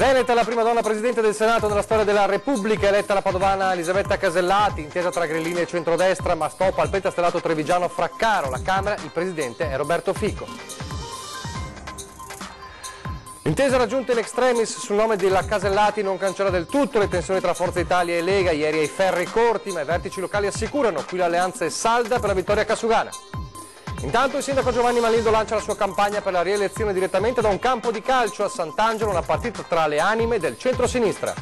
Veneta è la prima donna presidente del Senato nella storia della Repubblica, eletta la padovana Elisabetta Casellati, intesa tra grillini e centrodestra, ma stop al pentastellato trevigiano Fraccaro. La Camera, il presidente è Roberto Fico. L'intesa raggiunta in extremis sul nome della Casellati non cancella del tutto le tensioni tra Forza Italia e Lega, ieri ai ferri corti, ma i vertici locali assicurano, qui l'alleanza è salda per la vittoria casugana. Intanto il sindaco Giovanni Malildo lancia la sua campagna per la rielezione direttamente da un campo di calcio a Sant'Angelo, una partita tra le anime del centro-sinistra.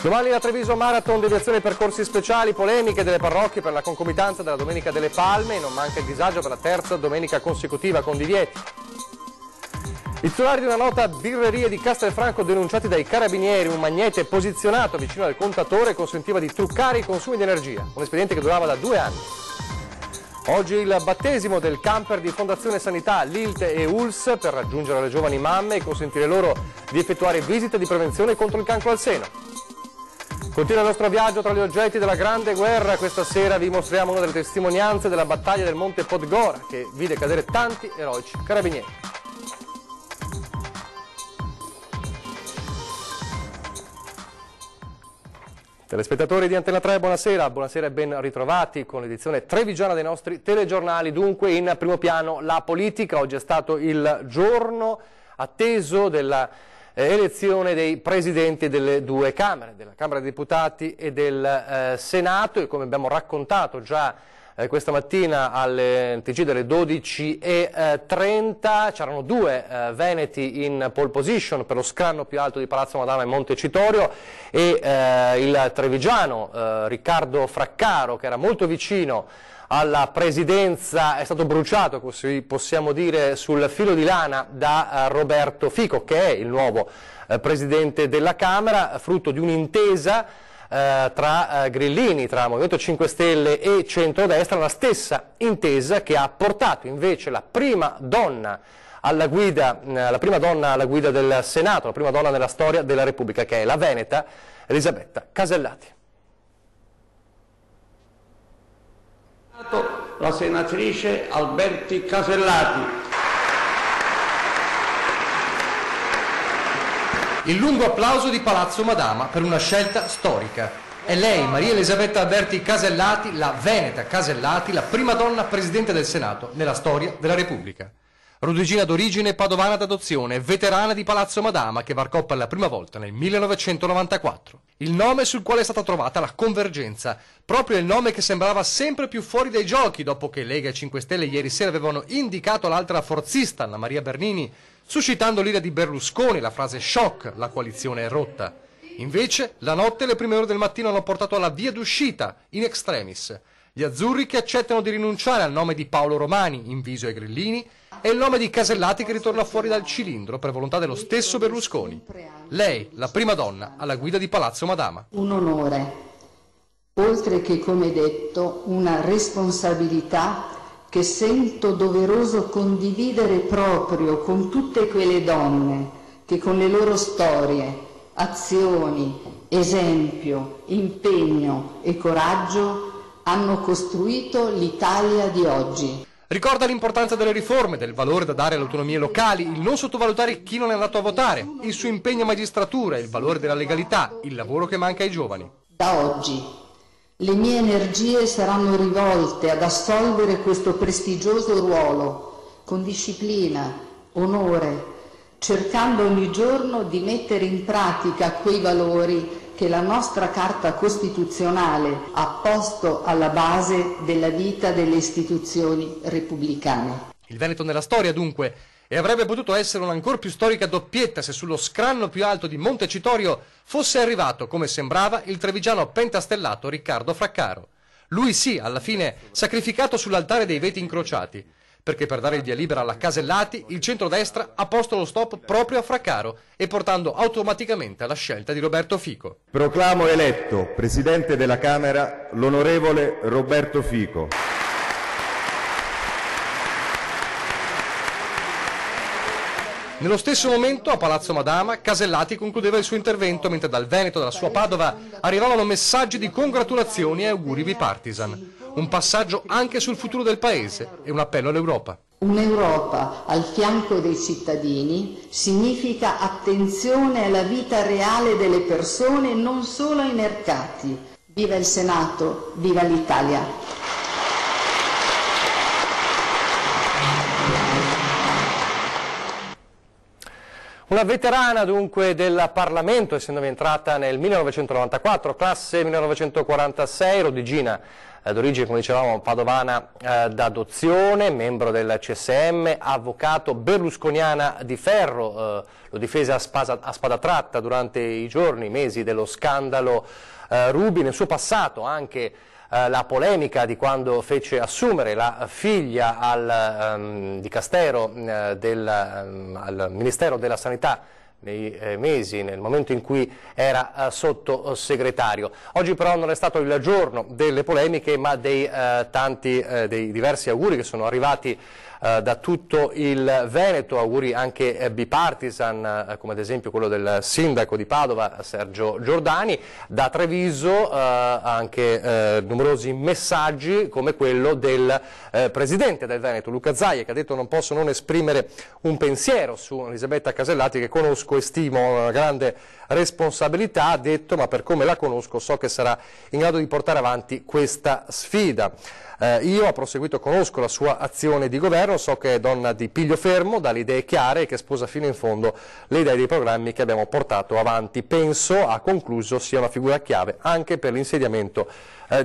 Domani a Treviso Marathon, deviazioni e percorsi speciali, polemiche delle parrocchie per la concomitanza della Domenica delle Palme e non manca il disagio per la terza domenica consecutiva con divieti. I titolari di una nota birreria di Castelfranco denunciati dai carabinieri, un magnete posizionato vicino al contatore consentiva di truccare i consumi di energia, un espediente che durava da 2 anni. Oggi il battesimo del camper di Fondazione Sanità, l'ILT e ULS per raggiungere le giovani mamme e consentire loro di effettuare visite di prevenzione contro il cancro al seno. Continua il nostro viaggio tra gli oggetti della Grande Guerra. Questa sera vi mostriamo una delle testimonianze della battaglia del Monte Podgora che vide cadere tanti eroici carabinieri. Telespettatori di Antena 3, buonasera e ben ritrovati con l'edizione trevigiana dei nostri telegiornali. Dunque in primo piano la politica. Oggi è stato il giorno atteso della elezione dei presidenti delle due Camere, della Camera dei Deputati e del Senato, e come abbiamo raccontato già questa mattina al TG delle 12:30 c'erano 2 veneti in pole position per lo scranno più alto di Palazzo Madama e Montecitorio, e il trevigiano Riccardo Fraccaro, che era molto vicino alla presidenza, è stato bruciato, così possiamo dire, sul filo di lana da Roberto Fico, che è il nuovo presidente della Camera, frutto di un'intesa tra grillini, tra Movimento 5 Stelle e centrodestra, la stessa intesa che ha portato invece la prima donna alla guida del Senato, la prima donna nella storia della Repubblica, che è la veneta Elisabetta Casellati. La senatrice Alberti Casellati. Il lungo applauso di Palazzo Madama per una scelta storica. È lei, Maria Elisabetta Alberti Casellati, la veneta Casellati, la prima donna presidente del Senato nella storia della Repubblica. Rodugina d'origine padovana d'adozione, veterana di Palazzo Madama che varcò per la prima volta nel 1994. Il nome sul quale è stata trovata la convergenza, proprio il nome che sembrava sempre più fuori dai giochi dopo che Lega e 5 Stelle ieri sera avevano indicato l'altra forzista, Anna Maria Bernini, suscitando l'ira di Berlusconi, la frase shock, la coalizione è rotta. Invece, la notte e le prime ore del mattino hanno portato alla via d'uscita, in extremis. Gli azzurri che accettano di rinunciare al nome di Paolo Romani, inviso ai grillini, e il nome di Casellati che ritorna fuori dal cilindro per volontà dello stesso Berlusconi. Lei, la prima donna alla guida di Palazzo Madama. Un onore, oltre che, come detto, una responsabilità che sento doveroso condividere proprio con tutte quelle donne che con le loro storie, azioni, esempio, impegno e coraggio hanno costruito l'Italia di oggi. Ricorda l'importanza delle riforme, del valore da dare alle autonomie locali, il non sottovalutare chi non è andato a votare, il suo impegno a magistratura, il valore della legalità, il lavoro che manca ai giovani. Da oggi le mie energie saranno rivolte ad assolvere questo prestigioso ruolo con disciplina, onore, cercando ogni giorno di mettere in pratica quei valori che la nostra Carta Costituzionale ha posto alla base della vita delle istituzioni repubblicane. Il Veneto nella storia, dunque, e avrebbe potuto essere un'ancor più storica doppietta se sullo scranno più alto di Montecitorio fosse arrivato, come sembrava, il trevigiano pentastellato Riccardo Fraccaro. Lui sì, alla fine, sacrificato sull'altare dei veti incrociati, perché per dare il via libera alla Casellati il centrodestra ha posto lo stop proprio a Fraccaro e portando automaticamente alla scelta di Roberto Fico. Proclamo eletto Presidente della Camera l'onorevole Roberto Fico. Nello stesso momento, a Palazzo Madama, Casellati concludeva il suo intervento, mentre dal Veneto, dalla sua Padova, arrivavano messaggi di congratulazioni e auguri bipartisan. Un passaggio anche sul futuro del Paese e un appello all'Europa. Un'Europa al fianco dei cittadini significa attenzione alla vita reale delle persone, non solo ai mercati. Viva il Senato, viva l'Italia! Una veterana dunque del Parlamento, essendomi entrata nel 1994, classe 1946, rodigina d'origine, come dicevamo, padovana d'adozione, membro del CSM, avvocato berlusconiana di ferro, lo difese a spada tratta durante i giorni, i mesi dello scandalo Ruby. Nel suo passato anche la polemica di quando fece assumere la figlia al Dicastero al Ministero della Sanità nei mesi, nel momento in cui era sottosegretario. Oggi però non è stato il giorno delle polemiche, ma dei diversi auguri che sono arrivati da tutto il Veneto, auguri anche bipartisan, come ad esempio quello del sindaco di Padova Sergio Giordani, da Treviso anche numerosi messaggi come quello del presidente del Veneto Luca Zaia, che ha detto: non posso non esprimere un pensiero su Elisabetta Casellati, che conosco e stimo, una grande responsabilità, ha detto, ma per come la conosco so che sarà in grado di portare avanti questa sfida. Io, ha proseguito, conosco la sua azione di governo, so che è donna di piglio fermo, dalle idee chiare e che sposa fino in fondo le idee dei programmi che abbiamo portato avanti. Penso, ha concluso, sia una figura chiave anche per l'insediamento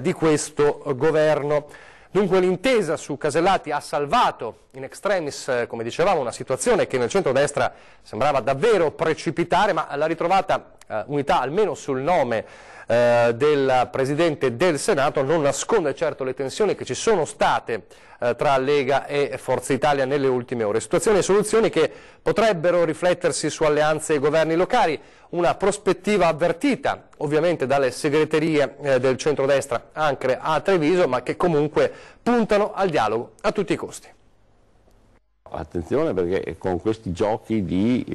di questo governo. Dunque l'intesa su Casellati ha salvato in extremis, come dicevamo, una situazione che nel centrodestra sembrava davvero precipitare, ma la ritrovata unità, almeno sul nome del Presidente del Senato, non nasconde certo le tensioni che ci sono state tra Lega e Forza Italia nelle ultime ore. Situazioni e soluzioni che potrebbero riflettersi su alleanze e governi locali, una prospettiva avvertita ovviamente dalle segreterie del centrodestra anche a Treviso, ma che comunque puntano al dialogo a tutti i costi. Attenzione, perché con questi giochi di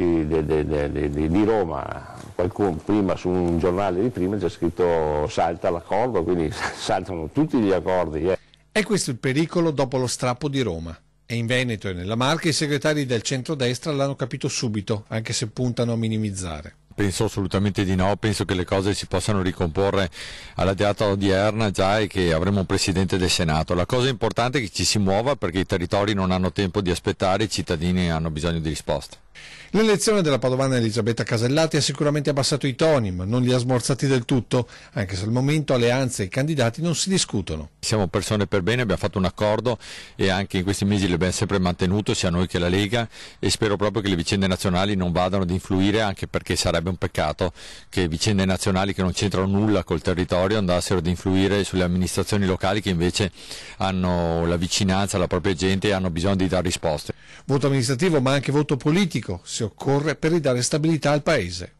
Roma, qualcuno prima su un giornale di prima c'è scritto salta l'accordo, quindi saltano tutti gli accordi. È questo il pericolo dopo lo strappo di Roma. E in Veneto e nella Marca i segretari del centrodestra l'hanno capito subito, anche se puntano a minimizzare. Penso assolutamente di no, penso che le cose si possano ricomporre alla data odierna già e che avremo un Presidente del Senato. La cosa importante è che ci si muova, perché i territori non hanno tempo di aspettare, i cittadini hanno bisogno di risposte. L'elezione della padovana Elisabetta Casellati ha sicuramente abbassato i toni, ma non li ha smorzati del tutto, anche se al momento alleanze e candidati non si discutono. Siamo persone per bene, abbiamo fatto un accordo e anche in questi mesi l'abbiamo sempre mantenuto, sia noi che la Lega, e spero proprio che le vicende nazionali non vadano ad influire, anche perché sarebbe un peccato che vicende nazionali che non c'entrano nulla col territorio andassero ad influire sulle amministrazioni locali, che invece hanno la vicinanza alla propria gente e hanno bisogno di dare risposte. Voto amministrativo, ma anche voto politico, se occorre, per ridare stabilità al Paese.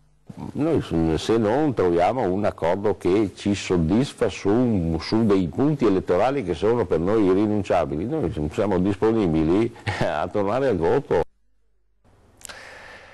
Noi, se non troviamo un accordo che ci soddisfa su dei punti elettorali che sono per noi irrinunciabili, noi siamo disponibili a tornare al voto.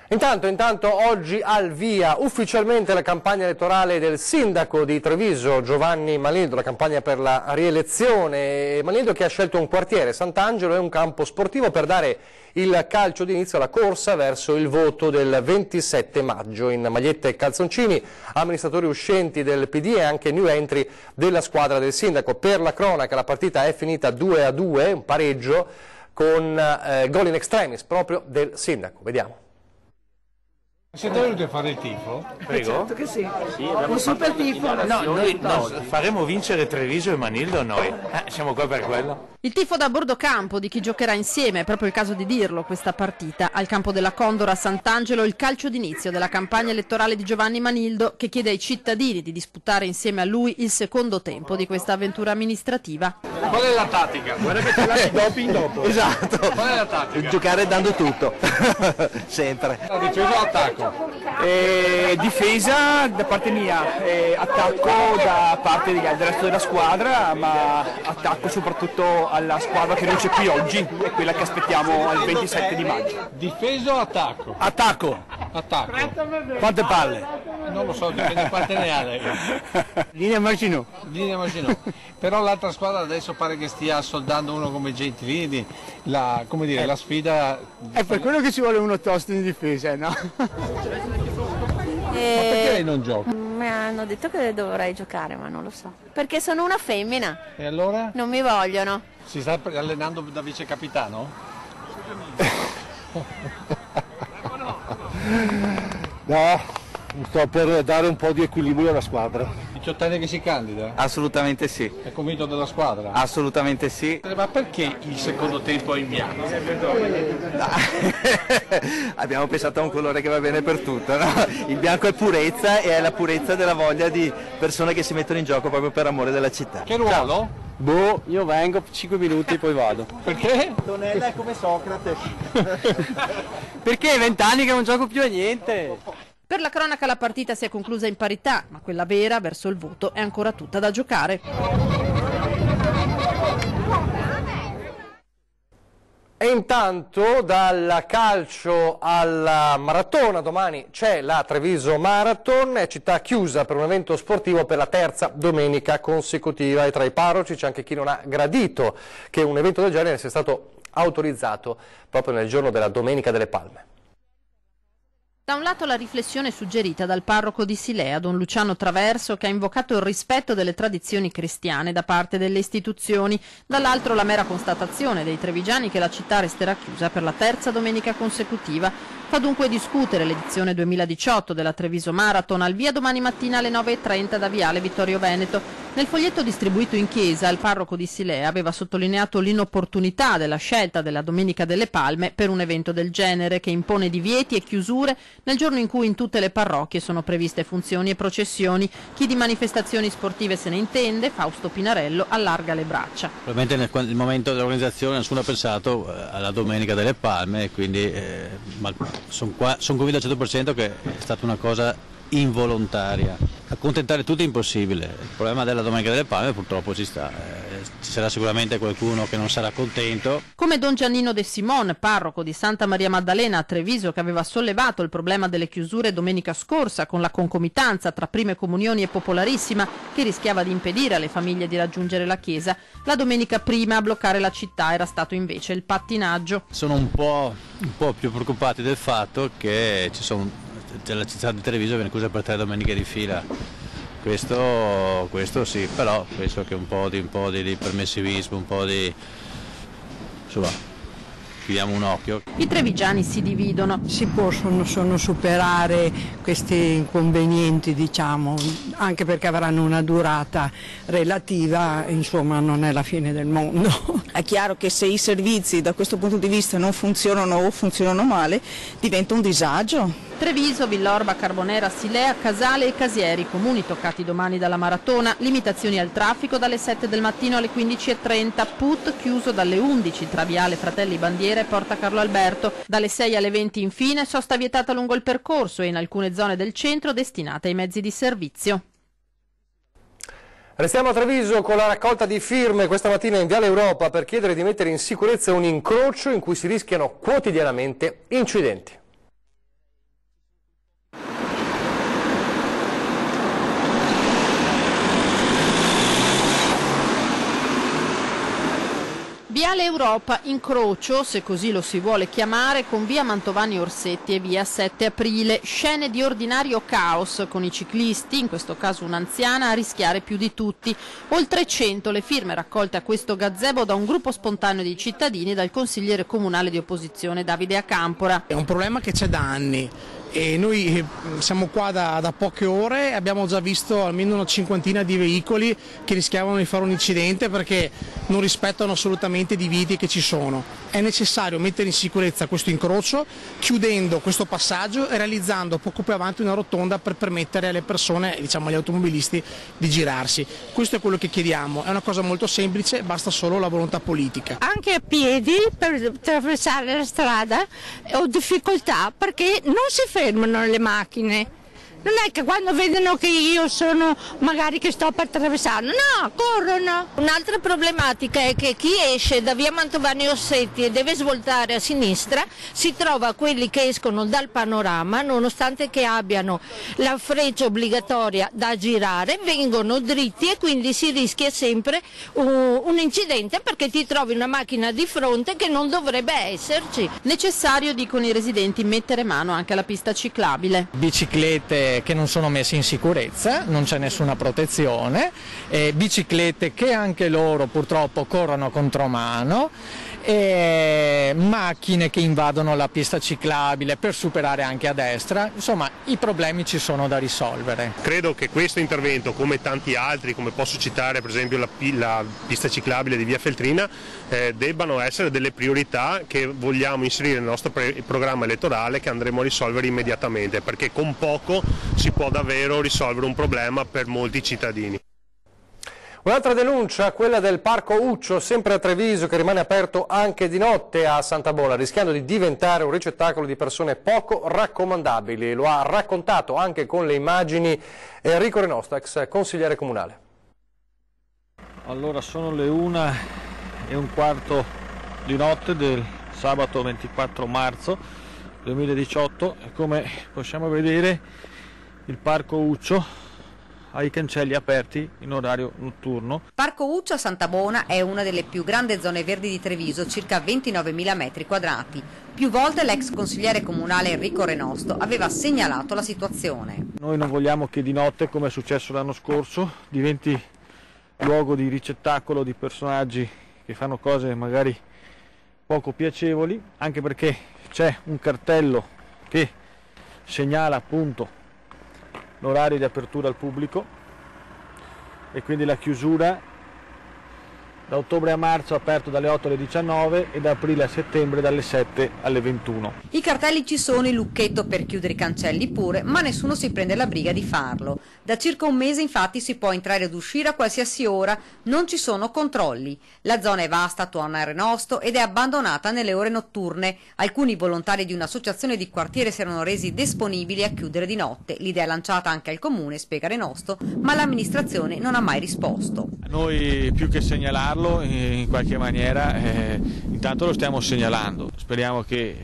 Intanto oggi al via ufficialmente la campagna elettorale del sindaco di Treviso, Giovanni Manildo, la campagna per la rielezione. Manildo, che ha scelto un quartiere, Sant'Angelo, e un campo sportivo per dare il calcio d'inizio alla corsa verso il voto del 27 maggio. In magliette e calzoncini, amministratori uscenti del PD e anche new entry della squadra del sindaco. Per la cronaca la partita è finita 2-2, un pareggio con gol in extremis proprio del sindaco. Vediamo. Siete venuti a fare il tifo? Prego? Certo che sì. Un super tifo. Noi faremo vincere Treviso e Manildo noi. Siamo qua per quello. Il tifo da bordo campo di chi giocherà insieme, è proprio il caso di dirlo, questa partita. Al campo della Condor a Sant'Angelo il calcio d'inizio della campagna elettorale di Giovanni Manildo, che chiede ai cittadini di disputare insieme a lui il secondo tempo di questa avventura amministrativa. Qual è la tattica? Guarda che ti lasci doping dopo. Esatto. Qual è la tattica? Giocare dando tutto. Sempre. Difesa o attacco? Difesa da parte mia, attacco da parte del resto della squadra, ma attacco soprattutto alla squadra che non c'è qui oggi, è quella che aspettiamo al 27 di maggio. Difesa o attacco? Attacco. Quante palle? Non lo so, dipende quante ne ha lei. Linea Marginò. Però l'altra squadra adesso pare che stia soldando uno come Gentilini, la sfida... È per quello che ci vuole uno tosto in difesa, no? Ma perché lei non gioca? Mi hanno detto che dovrei giocare, ma non lo so. Perché sono una femmina. E allora? Non mi vogliono. Si sta allenando da vice capitano? No, sto per dare un po' di equilibrio alla squadra. 18 anni che si candida? Assolutamente sì. È convinto della squadra? Assolutamente sì. Ma perché il secondo tempo è in bianco? Abbiamo pensato a un colore che va bene per tutto, no? Il bianco è purezza e è la purezza della voglia di persone che si mettono in gioco proprio per amore della città. Che ruolo? Boh, io vengo 5 minuti e poi vado. Perché? Tonella è come Socrate. Perché è 20 anni che non gioco più a niente. Per la cronaca la partita si è conclusa in parità, ma quella vera, verso il voto, è ancora tutta da giocare. E intanto dal calcio alla maratona, domani c'è la Treviso Marathon, è città chiusa per un evento sportivo per la terza domenica consecutiva e tra i parroci c'è anche chi non ha gradito che un evento del genere sia stato autorizzato proprio nel giorno della Domenica delle Palme. Da un lato la riflessione suggerita dal parroco di Silea, don Luciano Traverso, che ha invocato il rispetto delle tradizioni cristiane da parte delle istituzioni, dall'altro la mera constatazione dei trevigiani che la città resterà chiusa per la terza domenica consecutiva. Fa dunque discutere l'edizione 2018 della Treviso Marathon al via domani mattina alle 9:30 da Viale Vittorio Veneto. Nel foglietto distribuito in chiesa il parroco di Silea aveva sottolineato l'inopportunità della scelta della Domenica delle Palme per un evento del genere che impone divieti e chiusure nel giorno in cui in tutte le parrocchie sono previste funzioni e processioni. Chi di manifestazioni sportive se ne intende, Fausto Pinarello, allarga le braccia. Probabilmente nel momento dell'organizzazione nessuno ha pensato alla Domenica delle Palme, quindi sono convinto al 100% che è stata una cosa involontaria. Accontentare tutti è impossibile, il problema della Domenica delle Palme purtroppo ci sta, ci sarà sicuramente qualcuno che non sarà contento. Come don Giannino De Simon, parroco di Santa Maria Maddalena a Treviso, che aveva sollevato il problema delle chiusure domenica scorsa con la concomitanza tra prime comunioni e popolarissima che rischiava di impedire alle famiglie di raggiungere la chiesa, la domenica prima a bloccare la città era stato invece il pattinaggio. Sono un po' più preoccupati del fatto che la città di Treviso viene chiusa per 3 domeniche di fila. Questo sì, però penso che un po' di permissivismo, un po' di... insomma, chiudiamo un occhio. I trevigiani si dividono. Si possono superare questi inconvenienti, diciamo, anche perché avranno una durata relativa, insomma non è la fine del mondo. È chiaro che se i servizi da questo punto di vista non funzionano o funzionano male, diventa un disagio. Treviso, Villorba, Carbonera, Silea, Casale e Casieri, comuni toccati domani dalla maratona, limitazioni al traffico dalle 7 del mattino alle 15:30, PUT chiuso dalle 11 tra Viale Fratelli Bandiera e Porta Carlo Alberto, dalle 6 alle 20 infine sosta vietata lungo il percorso e in alcune zone del centro destinate ai mezzi di servizio. Restiamo a Treviso con la raccolta di firme questa mattina in Viale Europa per chiedere di mettere in sicurezza un incrocio in cui si rischiano quotidianamente incidenti. Viale Europa, incrocio, se così lo si vuole chiamare, con via Mantovani Orsetti e via 7 Aprile, scene di ordinario caos con i ciclisti, in questo caso un'anziana, a rischiare più di tutti. Oltre 100 le firme raccolte a questo gazebo da un gruppo spontaneo di cittadini e dal consigliere comunale di opposizione Davide Acampora. È un problema che c'è da anni. E noi siamo qua da poche ore e abbiamo già visto almeno una cinquantina di veicoli che rischiavano di fare un incidente perché non rispettano assolutamente i divieti che ci sono. È necessario mettere in sicurezza questo incrocio chiudendo questo passaggio e realizzando poco più avanti una rotonda per permettere alle persone, diciamo agli automobilisti, di girarsi. Questo è quello che chiediamo, è una cosa molto semplice, basta solo la volontà politica. Anche a piedi per attraversare la strada ho difficoltà perché non si ferma fermano le macchine. Non è che quando vedono che io sono magari che sto per attraversare, no, corrono. Un'altra problematica è che chi esce da via Mantovani Ossetti e deve svoltare a sinistra si trova quelli che escono dal panorama, nonostante che abbiano la freccia obbligatoria da girare, vengono dritti e quindi si rischia sempre un incidente perché ti trovi una macchina di fronte che non dovrebbe esserci. Necessario, dicono i residenti, mettere mano anche alla pista ciclabile. Biciclette che non sono messe in sicurezza, non c'è nessuna protezione, biciclette che anche loro purtroppo corrono contromano, macchine che invadono la pista ciclabile per superare anche a destra, insomma i problemi ci sono da risolvere. Credo che questo intervento, come tanti altri, come posso citare per esempio la pista ciclabile di via Feltrina, debbano essere delle priorità che vogliamo inserire nel nostro programma elettorale, che andremo a risolvere immediatamente, perché con poco si può davvero risolvere un problema per molti cittadini. Un'altra denuncia, quella del Parco Uccio, sempre a Treviso, che rimane aperto anche di notte a Santa Bola, rischiando di diventare un ricettacolo di persone poco raccomandabili. Lo ha raccontato anche con le immagini Enrico Renosto, ex consigliere comunale. Allora, sono le 1:15 di notte del sabato 24 marzo 2018 e come possiamo vedere il Parco Uccio ha i cancelli aperti in orario notturno. Parco Uccio a Santa Bona è una delle più grandi zone verdi di Treviso, circa 29.000 metri quadrati. Più volte l'ex consigliere comunale Enrico Renosto aveva segnalato la situazione. Noi non vogliamo che di notte, come è successo l'anno scorso, diventi luogo di ricettacolo di personaggi che fanno cose magari poco piacevoli, anche perché c'è un cartello che segnala appunto l'orario di apertura al pubblico e quindi la chiusura da ottobre a marzo aperto dalle 8 alle 19 e da aprile a settembre dalle 7 alle 21. I cartelli ci sono, il lucchetto per chiudere i cancelli pure, ma nessuno si prende la briga di farlo. Da circa un mese infatti si può entrare ed uscire a qualsiasi ora, non ci sono controlli. La zona è vasta attorno a Renosto ed è abbandonata nelle ore notturne. Alcuni volontari di un'associazione di quartiere si erano resi disponibili a chiudere di notte. L'idea lanciata anche al comune, spiega Renosto, ma l'amministrazione non ha mai risposto. Noi più che segnalarlo in qualche maniera intanto lo stiamo segnalando, speriamo che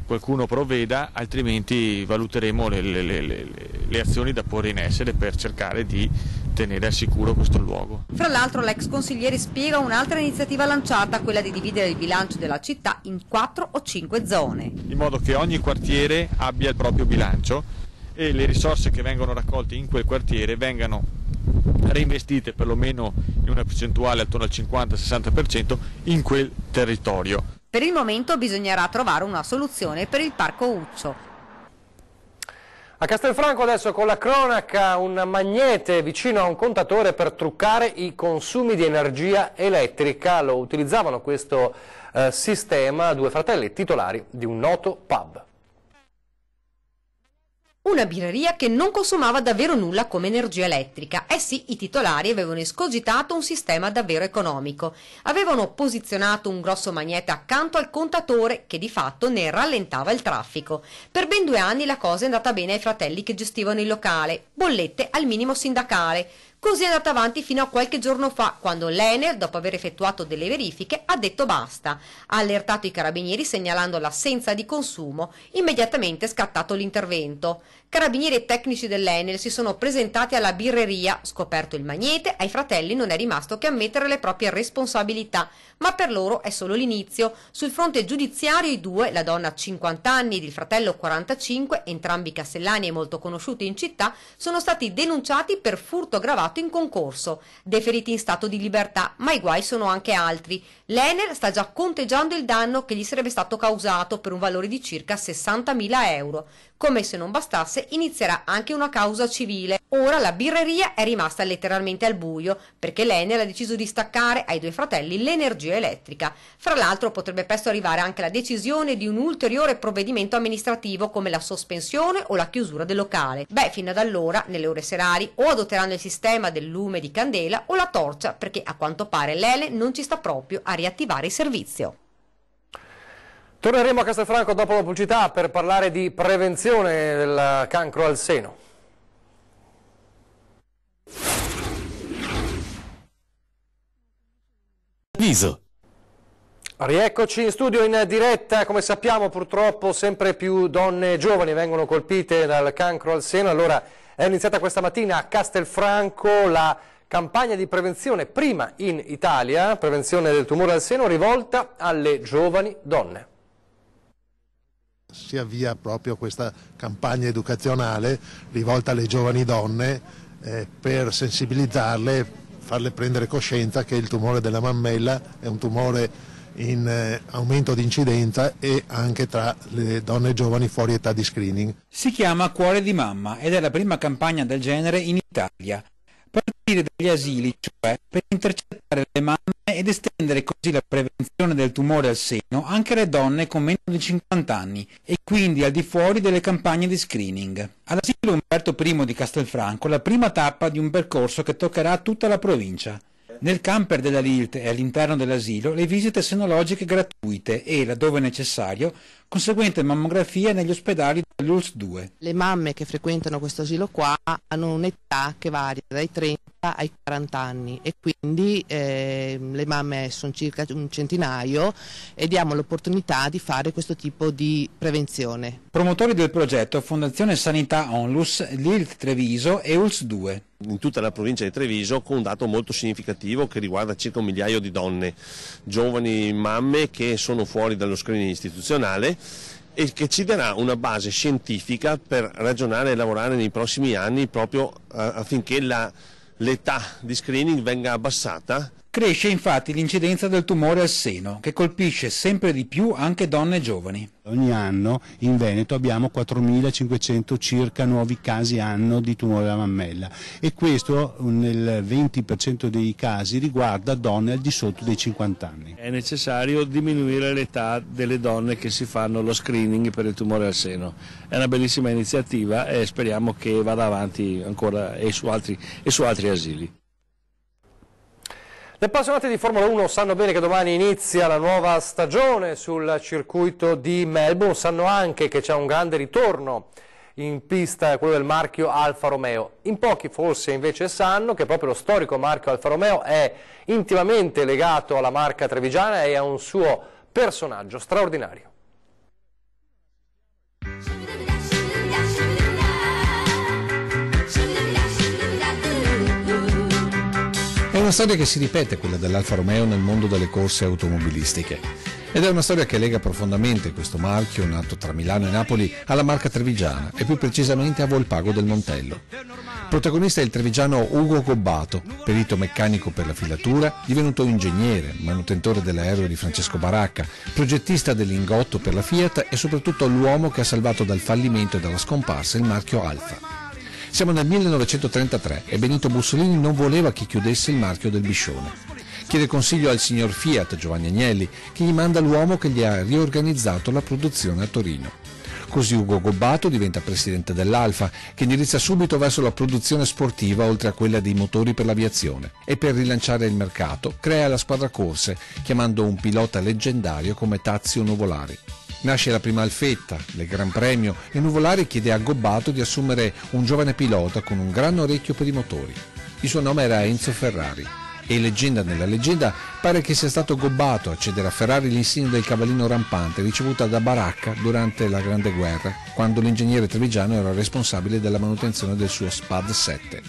qualcuno provveda, altrimenti valuteremo le azioni da porre in essere per cercare di tenere al sicuro questo luogo. Fra l'altro l'ex consigliere spiega un'altra iniziativa lanciata, quella di dividere il bilancio della città in 4 o 5 zone. In modo che ogni quartiere abbia il proprio bilancio e le risorse che vengono raccolte in quel quartiere vengano reinvestite perlomeno in una percentuale attorno al 50-60% in quel territorio. Per il momento bisognerà trovare una soluzione per il Parco Uccio. A Castelfranco adesso con la cronaca, un magnete vicino a un contatore per truccare i consumi di energia elettrica. Lo utilizzavano questo sistema due fratelli titolari di un noto pub. Una birreria che non consumava davvero nulla come energia elettrica. Eh sì, i titolari avevano escogitato un sistema davvero economico. Avevano posizionato un grosso magnete accanto al contatore che di fatto ne rallentava il traffico. Per ben 2 anni la cosa è andata bene ai fratelli che gestivano il locale. Bollette al minimo sindacale. Così è andata avanti fino a qualche giorno fa, quando l'Enel, dopo aver effettuato delle verifiche, ha detto basta. Ha allertato i carabinieri segnalando l'assenza di consumo, immediatamente è scattato l'intervento. Carabinieri e tecnici dell'Enel si sono presentati alla birreria, scoperto il magnete, ai fratelli non è rimasto che ammettere le proprie responsabilità, ma per loro è solo l'inizio. Sul fronte giudiziario i due, la donna 50 anni ed il fratello 45, entrambi castellani e molto conosciuti in città, sono stati denunciati per furto aggravato in concorso, deferiti in stato di libertà, ma i guai sono anche altri. L'Enel sta già conteggiando il danno che gli sarebbe stato causato per un valore di circa 60.000 euro. Come se non bastasse, inizierà anche una causa civile. Ora la birreria è rimasta letteralmente al buio, perché l'Enel ha deciso di staccare ai due fratelli l'energia elettrica. Fra l'altro potrebbe presto arrivare anche la decisione di un ulteriore provvedimento amministrativo come la sospensione o la chiusura del locale. Beh, fino ad allora, nelle ore serali, o adotteranno il sistema del lume di candela o la torcia, perché a quanto pare l'Ele non ci sta proprio a riattivare il servizio. Torneremo a Castelfranco dopo la pubblicità per parlare di prevenzione del cancro al seno. Viso. Rieccoci in studio in diretta. Come sappiamo, purtroppo sempre più donne giovani vengono colpite dal cancro al seno. Allora è iniziata questa mattina a Castelfranco la campagna di prevenzione, prima in Italia, prevenzione del tumore al seno rivolta alle giovani donne. Si avvia proprio questa campagna educazionale rivolta alle giovani donne per sensibilizzarle, farle prendere coscienza che il tumore della mammella è un tumore in aumento di incidenza e anche tra le donne giovani fuori età di screening. Si chiama Cuore di Mamma ed è la prima campagna del genere in Italia. Partire dagli asili, cioè per intercettare le mamme ed estendere così la prevenzione del tumore al seno anche alle donne con meno di 50 anni e quindi al di fuori delle campagne di screening. All'asilo Umberto I di Castelfranco la prima tappa di un percorso che toccherà tutta la provincia. Nel camper della LILT e all'interno dell'asilo le visite senologiche gratuite e, laddove necessario, conseguente mammografia negli ospedali dell'ULSS 2. Le mamme che frequentano questo asilo qua hanno un'età che varia dai 30 ai 40 anni e quindi le mamme sono circa un centinaio e diamo l'opportunità di fare questo tipo di prevenzione. Promotori del progetto Fondazione Sanità Onlus, LILT Treviso e ULSS 2. In tutta la provincia di Treviso, con un dato molto significativo che riguarda circa 1 migliaio di donne, giovani mamme che sono fuori dallo screening istituzionale e che ci darà una base scientifica per ragionare e lavorare nei prossimi anni proprio affinché l'età di screening venga abbassata. Cresce infatti l'incidenza del tumore al seno, che colpisce sempre di più anche donne giovani. Ogni anno in Veneto abbiamo 4.500 circa nuovi casi anno di tumore alla mammella e questo nel 20% dei casi riguarda donne al di sotto dei 50 anni. È necessario diminuire l'età delle donne che si fanno lo screening per il tumore al seno. È una bellissima iniziativa e speriamo che vada avanti ancora e su altri asili. Gli appassionati di Formula 1 sanno bene che domani inizia la nuova stagione sul circuito di Melbourne, sanno anche che c'è un grande ritorno in pista, quello del marchio Alfa Romeo. In pochi forse invece sanno che proprio lo storico marchio Alfa Romeo è intimamente legato alla marca trevigiana e a un suo personaggio straordinario. È una storia che si ripete, quella dell'Alfa Romeo nel mondo delle corse automobilistiche. Ed è una storia che lega profondamente questo marchio, nato tra Milano e Napoli, alla marca trevigiana e più precisamente a Volpago del Montello. Protagonista è il trevigiano Ugo Gobbato, perito meccanico per la filatura, divenuto ingegnere, manutentore dell'aereo di Francesco Baracca, progettista del lingotto per la Fiat e soprattutto l'uomo che ha salvato dal fallimento e dalla scomparsa il marchio Alfa. Siamo nel 1933 e Benito Mussolini non voleva che chiudesse il marchio del Biscione. Chiede consiglio al signor Fiat, Giovanni Agnelli, che gli manda l'uomo che gli ha riorganizzato la produzione a Torino. Così Ugo Gobbato diventa presidente dell'Alfa, che indirizza subito verso la produzione sportiva oltre a quella dei motori per l'aviazione. E per rilanciare il mercato crea la squadra corse, chiamando un pilota leggendario come Tazio Nuvolari. Nasce la prima Alfetta, del Gran Premio, e Nuvolari chiede a Gobbato di assumere un giovane pilota con un gran orecchio per i motori. Il suo nome era Enzo Ferrari e, leggenda nella leggenda, pare che sia stato Gobbato a cedere a Ferrari l'insegna del cavallino rampante ricevuta da Baracca durante la Grande Guerra, quando l'ingegnere trevigiano era responsabile della manutenzione del suo Spad 7.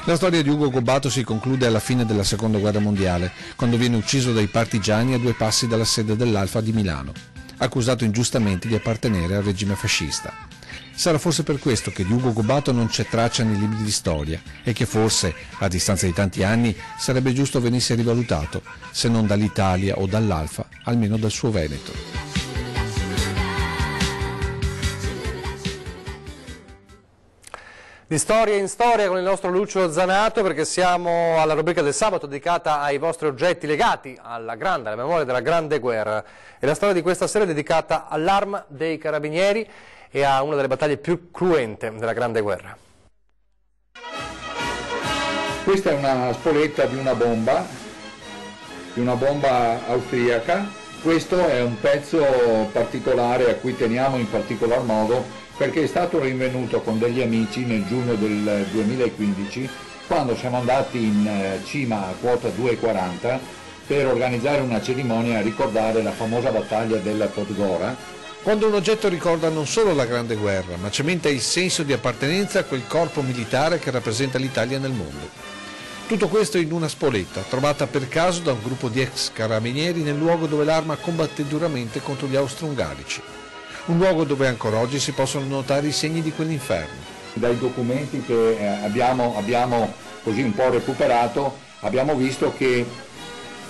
La storia di Ugo Gobbato si conclude alla fine della Seconda Guerra Mondiale, quando viene ucciso dai partigiani a 2 passi dalla sede dell'Alfa di Milano, accusato ingiustamente di appartenere al regime fascista. Sarà forse per questo che di Ugo Gobbato non c'è traccia nei libri di storia e che forse, a distanza di tanti anni, sarebbe giusto venisse rivalutato, se non dall'Italia o dall'Alfa, almeno dal suo Veneto. Di storia in storia con il nostro Lucio Zanato, perché siamo alla rubrica del sabato dedicata ai vostri oggetti legati alla memoria della Grande Guerra. E la storia di questa sera è dedicata all'arma dei carabinieri e a una delle battaglie più cruente della Grande Guerra. Questa è una spoletta di una bomba austriaca, Questo è un pezzo particolare a cui teniamo in particolar modo perché è stato rinvenuto con degli amici nel giugno del 2015 quando siamo andati in cima a quota 2,40 per organizzare una cerimonia a ricordare la famosa battaglia della Podgora. Quando un oggetto ricorda non solo la Grande Guerra, ma cementa il senso di appartenenza a quel corpo militare che rappresenta l'Italia nel mondo. Tutto questo in una spoletta, trovata per caso da un gruppo di ex carabinieri nel luogo dove l'arma combatté duramente contro gli austro-ungarici. Un luogo dove ancora oggi si possono notare i segni di quell'inferno. Dai documenti che abbiamo così un po' recuperato, abbiamo visto che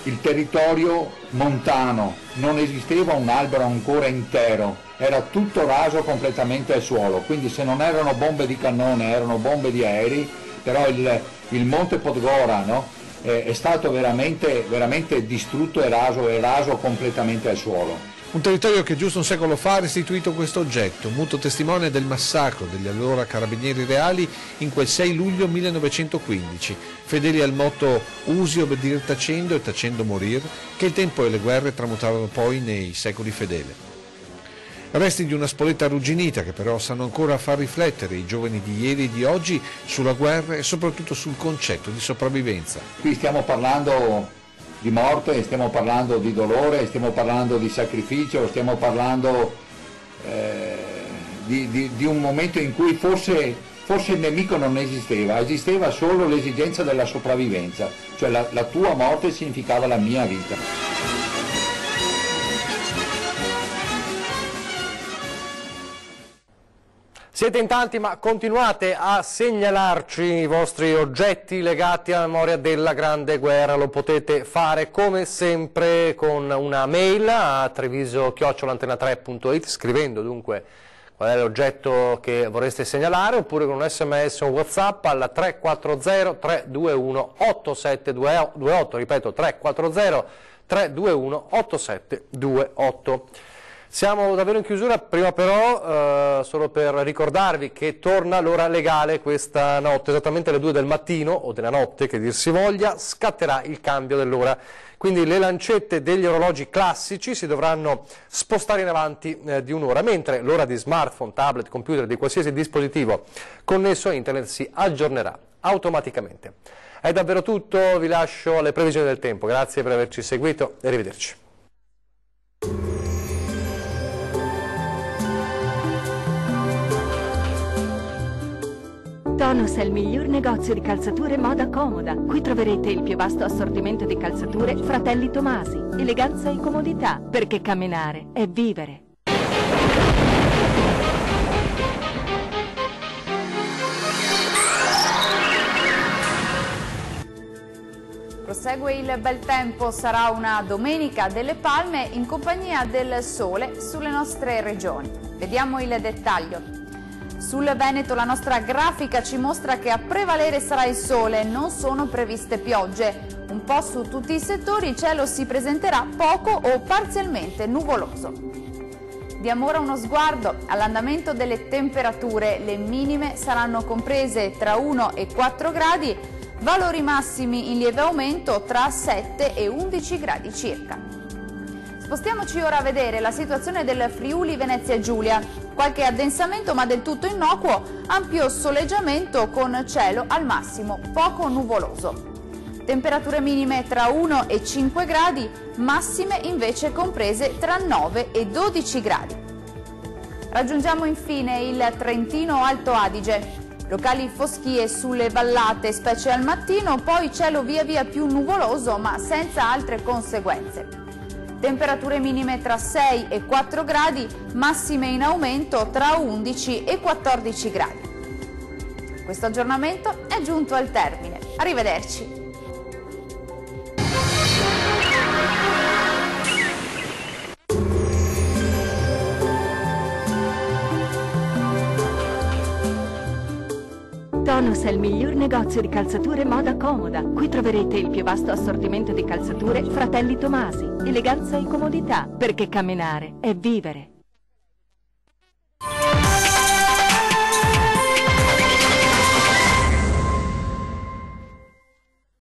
il territorio montano non esisteva un albero ancora intero, era tutto raso completamente al suolo, quindi se non erano bombe di cannone erano bombe di aerei, però il monte Podgora, no? È stato veramente distrutto e raso completamente al suolo. Un territorio che giusto un secolo fa ha restituito questo oggetto, muto testimone del massacro degli allora carabinieri reali in quel 6 luglio 1915, fedeli al motto «Usi obbedir tacendo e tacendo morir», che il tempo e le guerre tramutarono poi nei secoli fedele. Resti di una spoletta arrugginita che però sanno ancora far riflettere i giovani di ieri e di oggi sulla guerra e soprattutto sul concetto di sopravvivenza. Qui stiamo parlando di morte, stiamo parlando di dolore, stiamo parlando di sacrificio, stiamo parlando di un momento in cui forse il nemico non esisteva solo l'esigenza della sopravvivenza, cioè la tua morte significava la mia vita. Siete in tanti, ma continuate a segnalarci i vostri oggetti legati alla memoria della Grande Guerra. Lo potete fare come sempre con una mail a treviso@antena3.it, scrivendo dunque qual è l'oggetto che vorreste segnalare, oppure con un sms o WhatsApp alla 340 321 8728, ripeto 340 321 8728. Siamo davvero in chiusura, prima però solo per ricordarvi che torna l'ora legale questa notte, esattamente alle 2 del mattino o della notte che dir si voglia, scatterà il cambio dell'ora. Quindi le lancette degli orologi classici si dovranno spostare in avanti di un'ora, mentre l'ora di smartphone, tablet, computer, di qualsiasi dispositivo connesso a internet si aggiornerà automaticamente. È davvero tutto, vi lascio alle previsioni del tempo, grazie per averci seguito e arrivederci. Tonus è il miglior negozio di calzature moda comoda. Qui troverete il più vasto assortimento di calzature Fratelli Tomasi. Eleganza e comodità, perché camminare è vivere. Prosegue il bel tempo, sarà una domenica delle palme in compagnia del sole sulle nostre regioni. Vediamo il dettaglio. Sul Veneto la nostra grafica ci mostra che a prevalere sarà il sole, non sono previste piogge. Un po' su tutti i settori il cielo si presenterà poco o parzialmente nuvoloso. Diamo ora uno sguardo all'andamento delle temperature. Le minime saranno comprese tra 1 e 4 gradi, valori massimi in lieve aumento tra 7 e 11 gradi circa. Spostiamoci ora a vedere la situazione del Friuli Venezia Giulia. Qualche addensamento ma del tutto innocuo, ampio soleggiamento con cielo al massimo poco nuvoloso. Temperature minime tra 1 e 5 gradi, massime invece comprese tra 9 e 12 gradi. Raggiungiamo infine il Trentino Alto Adige. Locali foschie sulle vallate, specie al mattino, poi cielo via via più nuvoloso ma senza altre conseguenze. Temperature minime tra 6 e 4 gradi, massime in aumento tra 11 e 14 gradi. Questo aggiornamento è giunto al termine. Arrivederci. Tonus è il miglior negozio di calzature moda comoda. Qui troverete il più vasto assortimento di calzature Fratelli Tomasi. Eleganza e comodità, perché camminare è vivere.